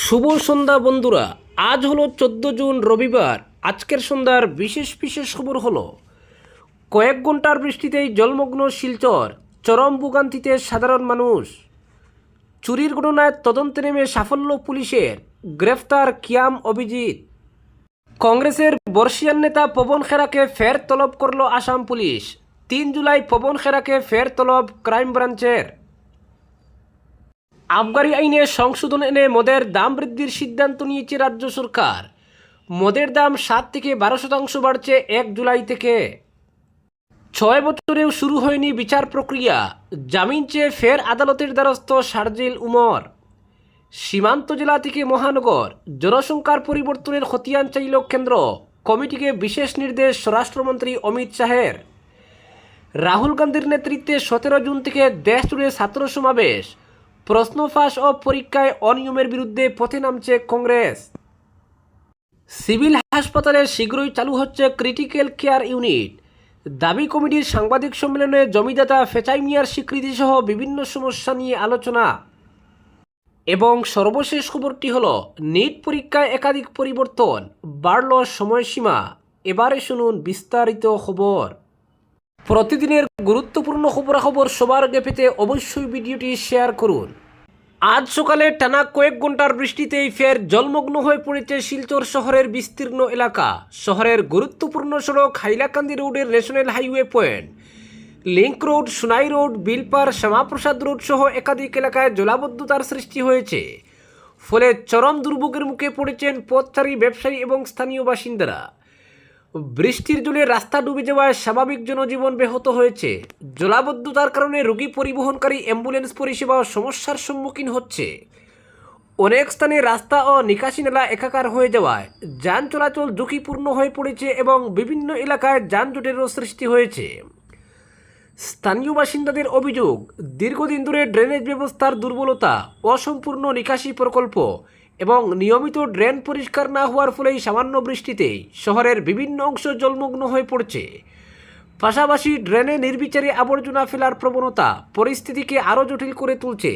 শুভ সন্ধ্যা বন্ধুরা। আজ হলো 14 জুন রবিবার। আজকের সন্ধ্যার বিশেষ বিশেষ খবর হলো কয়েক ঘন্টার বৃষ্টিতেই জলমগ্ন শিলচর, চরম ভোগান্তিতে সাধারণ মানুষ, চুরির ঘটনায় তদন্তে নেমে সাফল্য পুলিশের, গ্রেফতার কিয়াম অভিজিৎ, কংগ্রেসের বর্ষিয়ান নেতা পবন খেরাকে ফের তলব করল আসাম পুলিশ। 3 জুলাই পবন খেরাকে ফের তলব ক্রাইম ব্রাঞ্চের। আবগারি আইনে সংশোধন এনে মদের দাম বৃদ্ধির সিদ্ধান্ত নিয়েছে রাজ্য সরকার। মদের দাম 7 থেকে 12% বাড়ছে 1 জুলাই থেকে। 6 বছরেও শুরু হয়নি বিচার প্রক্রিয়া, জামিন চেয়ে ফের আদালতের দ্বারস্থ শারজিল উমর। সীমান্ত জেলা থেকে মহানগর, জনসংখ্যার পরিবর্তনের খতিয়ান চাইল কেন্দ্র, কমিটিকে বিশেষ নির্দেশ স্বরাষ্ট্রমন্ত্রী অমিত শাহের। রাহুল গান্ধীর নেতৃত্বে 17 জুন থেকে দেশ জুড়ে ছাত্র সমাবেশ, প্রশ্ন ফাঁস ও পরীক্ষায় অনিয়মের বিরুদ্ধে পথে নামছে কংগ্রেস। সিভিল হাসপাতালে শীঘ্রই চালু হচ্ছে ক্রিটিক্যাল কেয়ার ইউনিট, দাবি কমিটির সাংবাদিক সম্মেলনে জমিদাতা ফেচাই মিয়ার স্বীকৃতি সহ বিভিন্ন সমস্যা নিয়ে আলোচনা। এবং সর্বশেষ খবরটি হলো নিট পরীক্ষায় একাধিক পরিবর্তন, বাড়ল সময়সীমা। এবারে শুনুন বিস্তারিত খবর। প্রতিদিনের গুরুত্বপূর্ণ খবরাখবর সবার আগে পেতে অবশ্যই ভিডিওটি শেয়ার করুন। আজ সকালে টানা কয়েক ঘন্টার বৃষ্টিতেই ফের জলমগ্ন হয়ে পড়েছে শিলচর শহরের বিস্তীর্ণ এলাকা। শহরের গুরুত্বপূর্ণ সড়ক হাইলাকান্দি রোডের national highway point, link road, Sunai road, Bilpar, Shyamaprasad road সহ একাধিক এলাকায় জলাবদ্ধতার সৃষ্টি হয়েছে। ফলে চরম দুর্ভোগের মুখে পড়েছেন পথচারী, ব্যবসায়ী এবং স্থানীয় বাসিন্দারা। বৃষ্টির জলে রাস্তা ডুবে যাওয়ায় স্বাভাবিক জনজীবন ব্যাহত হয়েছে। জলাবদ্ধতার কারণে রোগী পরিবহনকারী অ্যাম্বুলেন্স পরিষেবাও সমস্যার সম্মুখীন হচ্ছে। অনেক স্থানে রাস্তা ও নিকাশি নালা একাকার হয়ে যাওয়ায় যান চলাচল ঝুঁকিপূর্ণ হয়ে পড়েছে এবং বিভিন্ন এলাকায় যানজটেরও সৃষ্টি হয়েছে। স্থানীয় বাসিন্দাদের অভিযোগ, দীর্ঘদিন ধরে ড্রেনেজ ব্যবস্থার দুর্বলতা, অসম্পূর্ণ নিকাশি প্রকল্প এবং নিয়মিত ড্রেন পরিষ্কার না হওয়ার ফলেই সামান্য বৃষ্টিতেই শহরের বিভিন্ন অংশ জলমগ্ন হয়ে পড়ছে। পাশাপাশি ড্রেনে নির্বিচারে আবর্জনা ফেলার প্রবণতা পরিস্থিতিকে আরও জটিল করে তুলছে।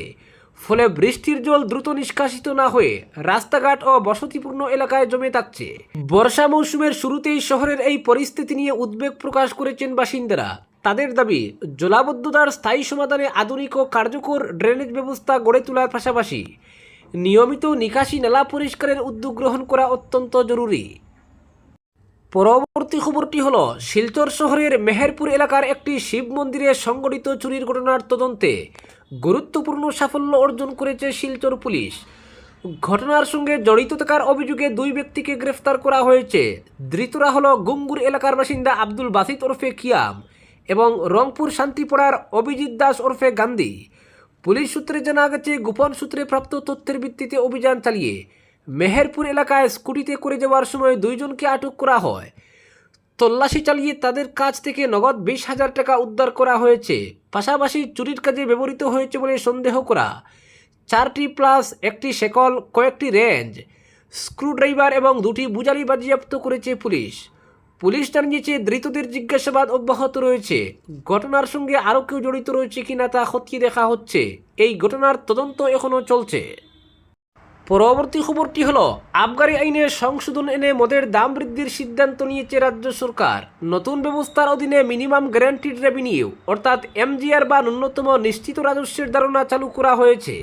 ফলে বৃষ্টির জল দ্রুত নিষ্কাশিত না হয়ে রাস্তাঘাট ও বসতিপূর্ণ এলাকায় জমে থাকছে। বর্ষা মৌসুমের শুরুতেই শহরের এই পরিস্থিতি নিয়ে উদ্বেগ প্রকাশ করেছেন বাসিন্দারা। তাদের দাবি, জলাবদ্ধতার স্থায়ী সমাধানে আধুনিক ও কার্যকর ড্রেনেজ ব্যবস্থা গড়ে তোলার পাশাপাশি নিয়মিত নিকাশি নালা পরিষ্কারের উদ্যোগ গ্রহণ করা অত্যন্ত জরুরি। পরবর্তী খবরটি হলো শিলচর শহরের মেহেরপুর এলাকার একটি শিব মন্দিরে সংঘটিত চুরির ঘটনার তদন্তে গুরুত্বপূর্ণ সাফল্য অর্জন করেছে শিলচর পুলিশ। ঘটনার সঙ্গে জড়িত থাকার অভিযোগে 2 ব্যক্তিকে গ্রেফতার করা হয়েছে। ধৃতরা হলো গুঙ্গুর এলাকার বাসিন্দা আব্দুল বাসিত ওরফে কিয়াম এবং রংপুর শান্তিপাড়ার অভিজিৎ দাস ওরফে গান্ধী। পুলিশ সূত্রে জানা গেছে, গোপন সূত্রে প্রাপ্ত তথ্যের ভিত্তিতে অভিযান চালিয়ে মেহেরপুর এলাকায় স্কুটিতে করে যাওয়ার সময় 2 জনকে আটক করা হয়। তল্লাশি চালিয়ে তাদের কাছ থেকে নগদ 20,000 টাকা উদ্ধার করা হয়েছে। পাশাপাশি চুরির কাজে ব্যবহৃত হয়েছে বলে সন্দেহ করা 4টি প্লাস, 1টি শেকল, কয়েকটি রেঞ্জ, স্ক্রুড্রাইভার এবং 2টি বুজালি বাজেয়াপ্ত করেছে পুলিশ। পুলিশ জানিয়েছে, ধৃতদের জিজ্ঞাসাবাদ অব্যাহত রয়েছে। ঘটনার সঙ্গে আরও কেউ জড়িত রয়েছে কিনা তা খতিয়ে দেখা হচ্ছে। এই ঘটনার তদন্ত এখনও চলছে। পরবর্তী খবরটি হলো আবগারি আইনে সংশোধন এনে মদের দাম বৃদ্ধির সিদ্ধান্ত নিয়েছে রাজ্য সরকার। নতুন ব্যবস্থার অধীনে মিনিমাম গ্যারান্টিড রেভিনিউ অর্থাৎ এমজিআর বা ন্যূনতম নিশ্চিত রাজস্বের ধারণা চালু করা হয়েছে।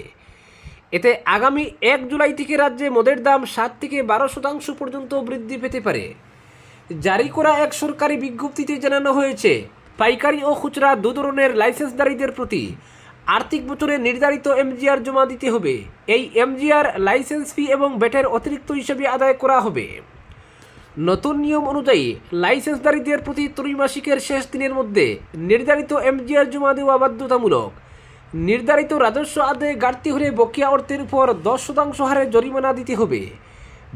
এতে আগামী 1 জুলাই থেকে রাজ্যে মদের দাম 7 থেকে 12% পর্যন্ত বৃদ্ধি পেতে পারে। জারি করা এক সরকারি বিজ্ঞপ্তিতে জানানো হয়েছে, পাইকারি ও খুচরা 2 ধরনের লাইসেন্সধারীদের প্রতি আর্থিক বছরে নির্ধারিত এমজিআর জমা দিতে হবে। এই এমজিআর লাইসেন্স ফি এবং ভ্যাটের অতিরিক্ত হিসেবে আদায় করা হবে। নতুন নিয়ম অনুযায়ী লাইসেন্সধারীদের প্রতি ত্রৈমাসিকের শেষ দিনের মধ্যে নির্ধারিত এমজিআর জমা দেওয়া বাধ্যতামূলক। নির্ধারিত রাজস্ব আদায়ে ঘাটতি হলে বকেয়া অর্থের উপর 10% হারে জরিমানা দিতে হবে।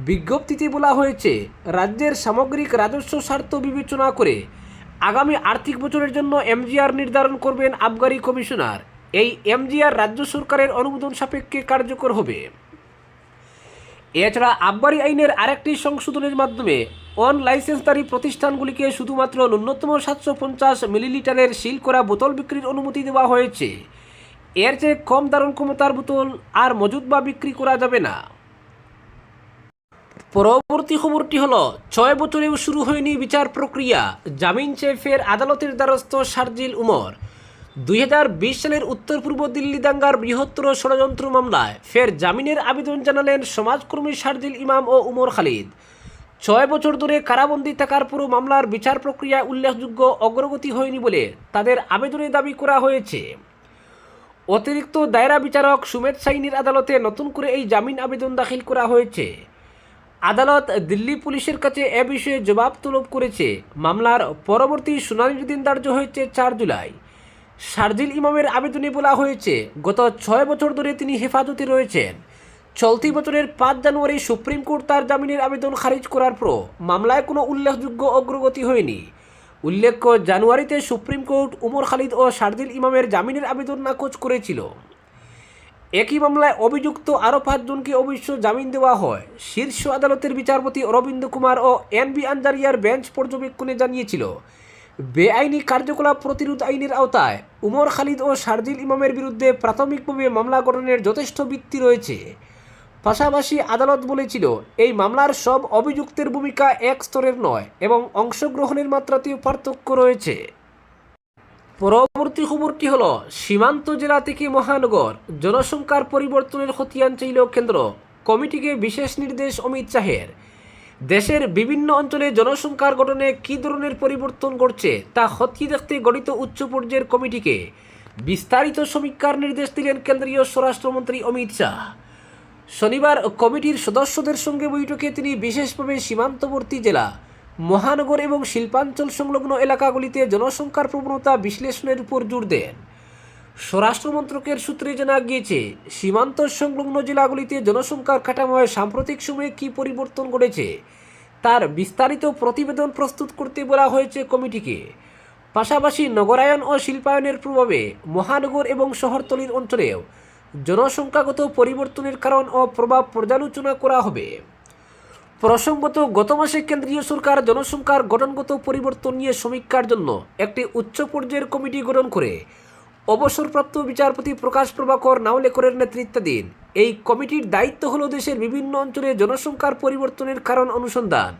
বিজ্ঞপ্তিতে বলা হয়েছে, রাজ্যের সামগ্রিক রাজস্ব স্বার্থ বিবেচনা করে আগামী আর্থিক বছরের জন্য এমজিআর নির্ধারণ করবেন আবগারি কমিশনার। এই এমজিআর রাজ্য সরকারের অনুমোদন সাপেক্ষে কার্যকর হবে। এছাড়া আবগারি আইনের আরেকটি সংশোধনের মাধ্যমে অন লাইসেন্সধারী প্রতিষ্ঠানগুলিকে শুধুমাত্র ন্যূনতম 750 মিলিলিটারের সিল করা বোতল বিক্রির অনুমতি দেওয়া হয়েছে। এর চেয়ে কম ধারণ ক্ষমতার বোতল আর মজুত বা বিক্রি করা যাবে না। পরবর্তী খবরটি হলো 6 বছরেও শুরু হয়নি বিচার প্রক্রিয়া, জামিন চেয়ে ফের আদালতের দ্বারস্থ শারজিল উমর। 2020 সালের উত্তর পূর্ব দিল্লি দাঙ্গার বৃহত্তর ষড়যন্ত্র মামলায় ফের জামিনের আবেদন জানালেন সমাজকর্মী শারজিল ইমাম ও উমর খালিদ। 6 বছর ধরে কারাবন্দী থাকার পুরো মামলার বিচার প্রক্রিয়া উল্লেখযোগ্য অগ্রগতি হয়নি বলে তাদের আবেদনে দাবি করা হয়েছে। অতিরিক্ত দায়রা বিচারক সুমেদ সাইনির আদালতে নতুন করে এই জামিন আবেদন দাখিল করা হয়েছে। আদালত দিল্লি পুলিশের কাছে এ বিষয়ে জবাব তলব করেছে। মামলার পরবর্তী শুনানির দিন ধার্য হয়েছে 4 জুলাই। শারজিল ইমামের আবেদনে বলা হয়েছে, গত 6 বছর ধরে তিনি হেফাজতে রয়েছেন। চলতি বছরের 5 জানুয়ারি সুপ্রিম কোর্ট তার জামিনের আবেদন খারিজ করার পর মামলায় কোনো উল্লেখযোগ্য অগ্রগতি হয়নি। উল্লেখ্য, জানুয়ারিতে সুপ্রিম কোর্ট উমর খালিদ ও শারজিল ইমামের জামিনের আবেদন নাকচ করেছিল। একই মামলায় অভিযুক্ত আরও 5 জনকে অবশ্য জামিন দেওয়া হয়। শীর্ষ আদালতের বিচারপতি অরবিন্দ কুমার ও এন.বি. আঞ্জারিয়ার বেঞ্চ পর্যবেক্ষণে জানিয়েছিল, বেআইনি কার্যকলাপ প্রতিরোধ আইনের আওতায় উমর খালিদ ও শারজিল ইমামের বিরুদ্ধে প্রাথমিকভাবে মামলা গঠনের যথেষ্ট ভিত্তি রয়েছে। পাশাপাশি আদালত বলেছিল, এই মামলার সব অভিযুক্তের ভূমিকা এক স্তরের নয় এবং অংশগ্রহণের মাত্রাতেও পার্থক্য রয়েছে। পরবর্তী খবরটি হল, সীমান্ত জেলা থেকে মহানগর জনসংখ্যার পরিবর্তনের খতিয়ান চাইল কেন্দ্র, কমিটিকে বিশেষ নির্দেশ অমিত শাহের। দেশের বিভিন্ন অঞ্চলে জনসংখ্যার গঠনে কী ধরনের পরিবর্তন ঘটছে তা খতিয়ে দেখতে গঠিত উচ্চ পর্যায়ের কমিটিকে বিস্তারিত সমীক্ষার নির্দেশ দিলেন কেন্দ্রীয় স্বরাষ্ট্রমন্ত্রী অমিত শাহ। শনিবার কমিটির সদস্যদের সঙ্গে বৈঠকে তিনি বিশেষভাবে সীমান্তবর্তী জেলা, মহানগর এবং শিল্পাঞ্চল সংলগ্ন এলাকাগুলিতে জনসংখ্যার প্রবণতা বিশ্লেষণের উপর জোর দেন। স্বরাষ্ট্র মন্ত্রকের সূত্রে জানা গিয়েছে, সীমান্ত সংলগ্ন জেলাগুলিতে জনসংখ্যার কাঠামোয় সাম্প্রতিক সময়ে কী পরিবর্তন ঘটেছে তার বিস্তারিত প্রতিবেদন প্রস্তুত করতে বলা হয়েছে কমিটিকে। পাশাপাশি নগরায়ন ও শিল্পায়নের প্রভাবে মহানগর এবং শহরতলির অঞ্চলেও জনসংখ্যাগত পরিবর্তনের কারণ ও প্রভাব পর্যালোচনা করা হবে। প্রসঙ্গত, গত মাসে কেন্দ্রীয় সরকার জনসংখ্যার গঠনগত পরিবর্তন নিয়ে সমীক্ষার জন্য একটি উচ্চ পর্যায়ের কমিটি গঠন করে অবসরপ্রাপ্ত বিচারপতি প্রকাশ প্রভাকর নাওলেকরের নেতৃত্বাধীন এই কমিটির দায়িত্ব হল দেশের বিভিন্ন অঞ্চলে জনসংখ্যার পরিবর্তনের কারণ অনুসন্ধান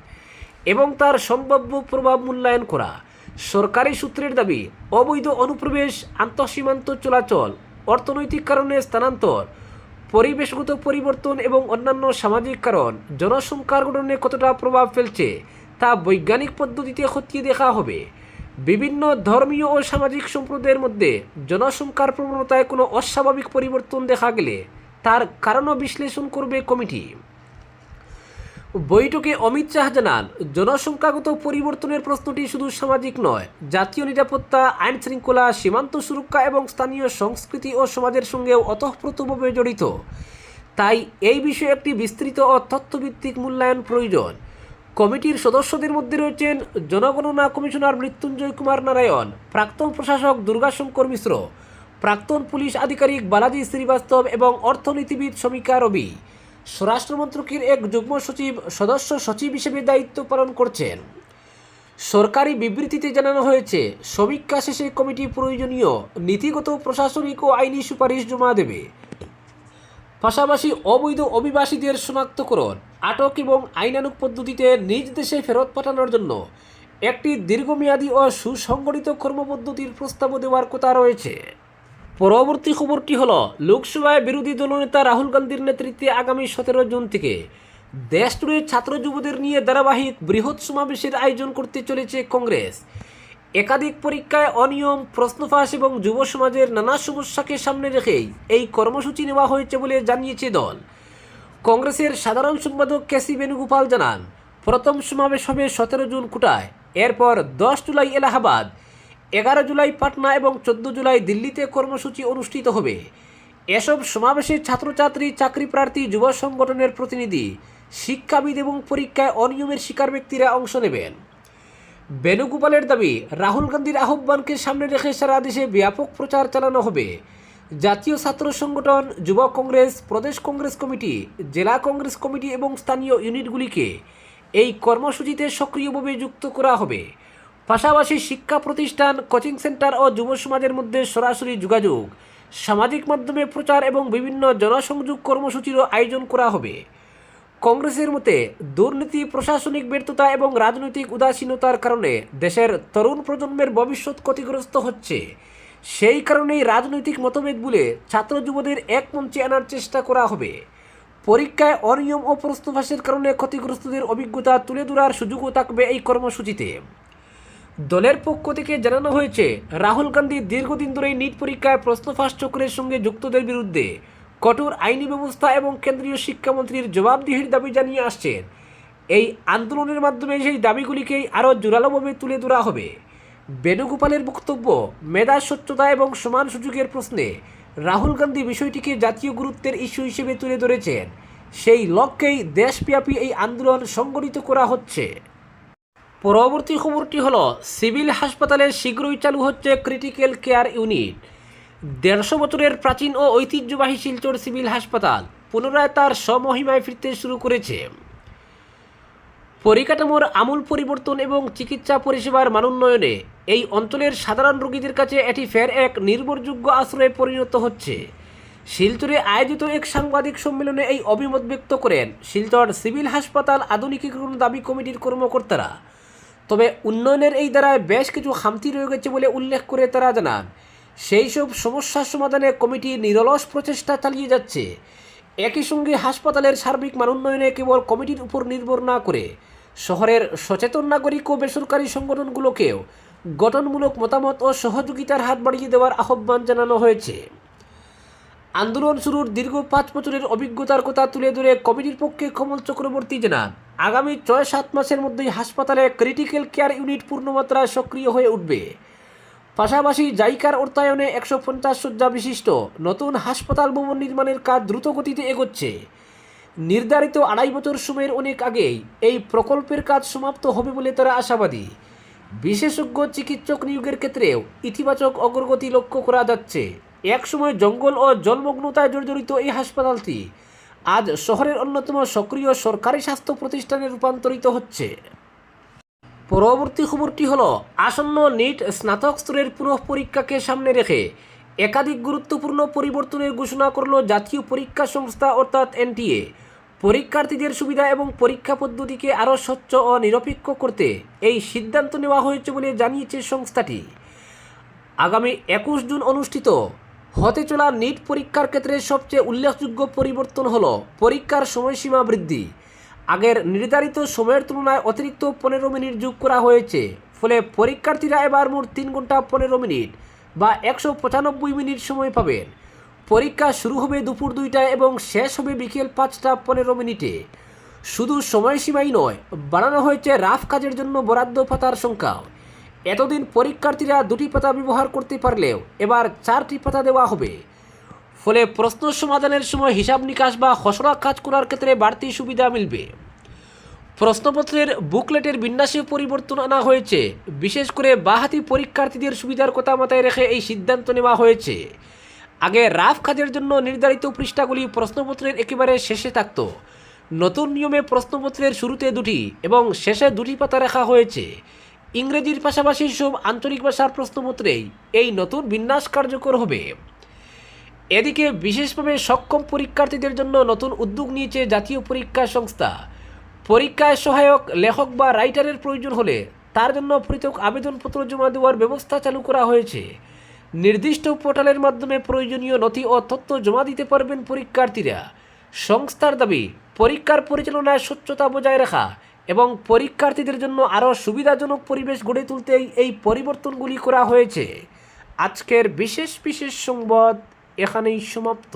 এবং তার সম্ভাব্য প্রভাব মূল্যায়ন করা। সরকারি সূত্রের দাবি, অবৈধ অনুপ্রবেশ, আন্তঃসীমান্ত চলাচল, অর্থনৈতিক কারণে স্থানান্তর, পরিবেশগত পরিবর্তন এবং অন্যান্য সামাজিক কারণ জনসংখ্যার গঠনে কতটা প্রভাব ফেলছে তা বৈজ্ঞানিক পদ্ধতিতে খতিয়ে দেখা হবে। বিভিন্ন ধর্মীয় ও সামাজিক সম্প্রদায়ের মধ্যে জনসংখ্যার প্রবণতায় কোনো অস্বাভাবিক পরিবর্তন দেখা গেলে তার কারণও বিশ্লেষণ করবে কমিটি। বৈঠকে অমিত শাহ জানান, জনসংখ্যাগত পরিবর্তনের প্রশ্নটি শুধু সামাজিক নয়, জাতীয় নিরাপত্তা, আইন শৃঙ্খলা, সীমান্ত সুরক্ষা এবং স্থানীয় সংস্কৃতি ও সমাজের সঙ্গেও ওতপ্রোতভাবে জড়িত। তাই এই বিষয়ে একটি বিস্তৃত ও তথ্যভিত্তিক মূল্যায়ন প্রয়োজন। কমিটির সদস্যদের মধ্যে রয়েছেন জনগণনা কমিশনার মৃত্যুঞ্জয় কুমার নারায়ণ, প্রাক্তন প্রশাসক দুর্গাশঙ্কর মিশ্র, প্রাক্তন পুলিশ আধিকারিক বালাজি শ্রীবাস্তব এবং অর্থনীতিবিদ সমীক্ষা রবি। স্বরাষ্ট্র মন্ত্রকের এক যুগ্ম সচিব সদস্য সচিব হিসেবে দায়িত্ব পালন করছেন। সরকারি বিবৃতিতে জানানো হয়েছে, সমীক্ষা শেষে কমিটি প্রয়োজনীয় নীতিগত, প্রশাসনিক ও আইনি সুপারিশ জমা দেবে। পাশাপাশি অবৈধ অভিবাসীদের শনাক্তকরণ, আটক এবং আইনানুগ পদ্ধতিতে নিজ দেশে ফেরত পাঠানোর জন্য একটি দীর্ঘমেয়াদী ও সুসংগঠিত কর্মপদ্ধতির প্রস্তাবও দেওয়ার কথা রয়েছে। পরবর্তী খবরটি হল, লোকসভায় বিরোধী দলনেতা রাহুল গান্ধীর নেতৃত্বে আগামী 17 জুন থেকে দেশ জুড়ে ছাত্র যুবদের নিয়ে ধারাবাহিক বৃহৎ সমাবেশের আয়োজন করতে চলেছে কংগ্রেস। একাধিক পরীক্ষায় অনিয়ম, প্রশ্ন ফাঁস এবং যুব সমাজের নানা সমস্যাকে সামনে রেখেই এই কর্মসূচি নেওয়া হয়েছে বলে জানিয়েছে দল। কংগ্রেসের সাধারণ সম্পাদক কেসি বেণুগোপাল জানান, প্রথম সমাবেশ হবে 17 জুন কোটায়, এরপর 10 জুলাই এলাহাবাদ, 11 জুলাই পাটনা এবং 14 জুলাই দিল্লিতে কর্মসূচি অনুষ্ঠিত হবে। এসব সমাবেশে ছাত্রছাত্রী, চাকরি প্রার্থী, যুব সংগঠনের প্রতিনিধি, শিক্ষাবিদ এবং পরীক্ষায় অনিয়মের শিকার ব্যক্তিরা অংশ নেবেন। বেণুগোপালের দাবি, রাহুল গান্ধীর আহ্বানকে সামনে রেখে সারা দেশে ব্যাপক প্রচার চালানো হবে। জাতীয় ছাত্র সংগঠন, যুব কংগ্রেস, প্রদেশ কংগ্রেস কমিটি, জেলা কংগ্রেস কমিটি এবং স্থানীয় ইউনিটগুলিকে এই কর্মসূচিতে সক্রিয়ভাবে যুক্ত করা হবে। পাশাপাশি শিক্ষা প্রতিষ্ঠান, কোচিং সেন্টার ও যুব সমাজের মধ্যে সরাসরি যোগাযোগ, সামাজিক মাধ্যমে প্রচার এবং বিভিন্ন জনসংযোগ কর্মসূচিরও আয়োজন করা হবে। কংগ্রেসের মতে দুর্নীতি, প্রশাসনিক ব্যর্থতা এবং রাজনৈতিক উদাসীনতার কারণে দেশের তরুণ প্রজন্মের ভবিষ্যৎ ক্ষতিগ্রস্ত হচ্ছে। সেই কারণেই রাজনৈতিক মতভেদ বলে ছাত্র যুবদের এক মঞ্চে আনার চেষ্টা করা হবে। পরীক্ষায় অনিয়ম ও প্রশ্নফাঁসের কারণে ক্ষতিগ্রস্তদের অভিজ্ঞতা তুলে ধরার সুযোগও থাকবে এই কর্মসূচিতে। দলের পক্ষ থেকে জানানো হয়েছে, রাহুল গান্ধী দীর্ঘদিন ধরেই নিট পরীক্ষায় প্রশ্নফাঁস চক্রের সঙ্গে যুক্তদের বিরুদ্ধে কঠোর আইনি ব্যবস্থা এবং কেন্দ্রীয় শিক্ষামন্ত্রীর জবাবদিহির দাবি জানিয়ে আসছেন। এই আন্দোলনের মাধ্যমে সেই দাবিগুলিকেই আরও জোরালোভাবে তুলে ধরা হবে। বেণুগোপালের বক্তব্য, মেধা, স্বচ্ছতা এবং সমান সুযোগের প্রশ্নে রাহুল গান্ধী বিষয়টিকে জাতীয় গুরুত্বের ইস্যু হিসেবে তুলে ধরেছেন। সেই লক্ষ্যেই দেশব্যাপী এই আন্দোলন সংগঠিত করা হচ্ছে। পরবর্তী খবরটি হলো, সিভিল হাসপাতালে শীঘ্রই চালু হচ্ছে ক্রিটিক্যাল কেয়ার ইউনিট। 150 বছরের প্রাচীন ও ঐতিহ্যবাহী শিলচর সিভিল হাসপাতাল পুনরায় তার স্বমহিমায় ফিরতে শুরু করেছে। পরিকাঠামোর আমূল পরিবর্তন এবং চিকিৎসা পরিষেবার মানোন্নয়নে এই অঞ্চলের সাধারণ রোগীদের কাছে এটি ফের এক নির্ভরযোগ্য আশ্রয়ে পরিণত হচ্ছে। শিলচরে আয়োজিত এক সাংবাদিক সম্মেলনে এই অভিমত ব্যক্ত করেন শিলচর সিভিল হাসপাতাল আধুনিকীকরণ দাবি কমিটির কর্মকর্তারা। তবে উন্নয়নের এই ধারায় বেশ কিছু খামতি রয়ে গেছে বলে উল্লেখ করে তারা জানান, সেই সব সমস্যার সমাধানে কমিটি নিরলস প্রচেষ্টা চালিয়ে যাচ্ছে। একই সঙ্গে হাসপাতালের সার্বিক মানোন্নয়নে কেবল কমিটির উপর নির্ভর না করে শহরের সচেতন নাগরিক ও বেসরকারি সংগঠনগুলোকেও গঠনমূলক মতামত ও সহযোগিতার হাত বাড়িয়ে দেওয়ার আহ্বান জানানো হয়েছে। আন্দোলন শুরুর দীর্ঘ 5 বছরের অভিজ্ঞতার কথা তুলে ধরে কমিটির পক্ষে কমল চক্রবর্তী জানান, আগামী 6-7 মাসের মধ্যেই হাসপাতালে ক্রিটিক্যাল কেয়ার ইউনিট পূর্ণমাত্রায় সক্রিয় হয়ে উঠবে। পাশাপাশি জাইকার অর্থায়নে 150 শয্যা বিশিষ্ট নতুন হাসপাতাল ভবন নির্মাণের কাজ দ্রুত গতিতে এগোচ্ছে। নির্ধারিত 2.5 বছর সময়ের অনেক আগেই এই প্রকল্পের কাজ সমাপ্ত হবে বলে তারা আশাবাদী। বিশেষজ্ঞ চিকিৎসক নিয়োগের ক্ষেত্রেও ইতিবাচক অগ্রগতি লক্ষ্য করা যাচ্ছে। একসময় জঙ্গল ও জলমগ্নতায় জর্জরিত এই হাসপাতালটি আজ শহরের অন্যতম সক্রিয় সরকারি স্বাস্থ্য প্রতিষ্ঠানে রূপান্তরিত হচ্ছে। পরবর্তী খবরটি হলো, আসন্ন নিট স্নাতক স্তরের পুনঃ পরীক্ষাকে সামনে রেখে একাধিক গুরুত্বপূর্ণ পরিবর্তনের ঘোষণা করল জাতীয় পরীক্ষা সংস্থা অর্থাৎ এনটিএ। পরীক্ষার্থীদের সুবিধা এবং পরীক্ষা পদ্ধতিকে আরও স্বচ্ছ ও নিরপেক্ষ করতে এই সিদ্ধান্ত নেওয়া হয়েছে বলে জানিয়েছে সংস্থাটি। আগামী 21 জুন অনুষ্ঠিত হতে চলা নিট পরীক্ষার ক্ষেত্রে সবচেয়ে উল্লেখযোগ্য পরিবর্তন হলো পরীক্ষার সময়সীমা বৃদ্ধি। আগের নির্ধারিত সময়ের তুলনায় অতিরিক্ত 15 মিনিট যোগ করা হয়েছে। ফলে পরীক্ষার্থীরা এবার মোট 3 ঘন্টা 15 মিনিট বা 195 মিনিট সময় পাবেন। পরীক্ষা শুরু হবে দুপুর 2টায় এবং শেষ হবে বিকেল 5টা 15 মিনিটে। শুধু সময়সীমাই নয়, বাড়ানো হয়েছে রাফ কাজের জন্য বরাদ্দ পাতার সংখ্যা। এতদিন পরীক্ষার্থীরা 2টি পাতা ব্যবহার করতে পারলেও এবার 4টি পাতা দেওয়া হবে। ফলে প্রশ্ন সমাধানের সময় হিসাব নিকাশ বা খসড়া কাজ করার ক্ষেত্রে বাড়তি সুবিধা মিলবে। প্রশ্নপত্রের বুকলেটের বিন্যাসে পরিবর্তন আনা হয়েছে। বিশেষ করে বাঁহাতি পরীক্ষার্থীদের সুবিধার কথা মাথায় রেখে এই সিদ্ধান্ত নেওয়া হয়েছে। আগে রাফ কাজের জন্য নির্ধারিত পৃষ্ঠাগুলি প্রশ্নপত্রের একেবারে শেষে থাকত। নতুন নিয়মে প্রশ্নপত্রের শুরুতে 2টি এবং শেষে 2টি পাতা রাখা হয়েছে। ইংরেজির পাশাপাশি সব আঞ্চলিক ভাষার প্রশ্নপত্রেই এই নতুন বিন্যাস কার্যকর হবে। এদিকে বিশেষভাবে সক্ষম পরীক্ষার্থীদের জন্য নতুন উদ্যোগ নিয়েছে জাতীয় পরীক্ষা সংস্থা। পরীক্ষায় সহায়ক লেখক বা রাইটারের প্রয়োজন হলে তার জন্য পৃথক আবেদনপত্র জমা দেওয়ার ব্যবস্থা চালু করা হয়েছে। নির্দিষ্ট পোর্টালের মাধ্যমে প্রয়োজনীয় নথি ও তথ্য জমা দিতে পারবেন পরীক্ষার্থীরা। সংস্থার দাবি, পরীক্ষার পরিচালনায় স্বচ্ছতা বজায় রাখা এবং পরীক্ষার্থীদের জন্য আরও সুবিধাজনক পরিবেশ গড়ে তুলতেই এই পরিবর্তনগুলি করা হয়েছে। আজকের বিশেষ সংবাদ এখানেই সমাপ্ত।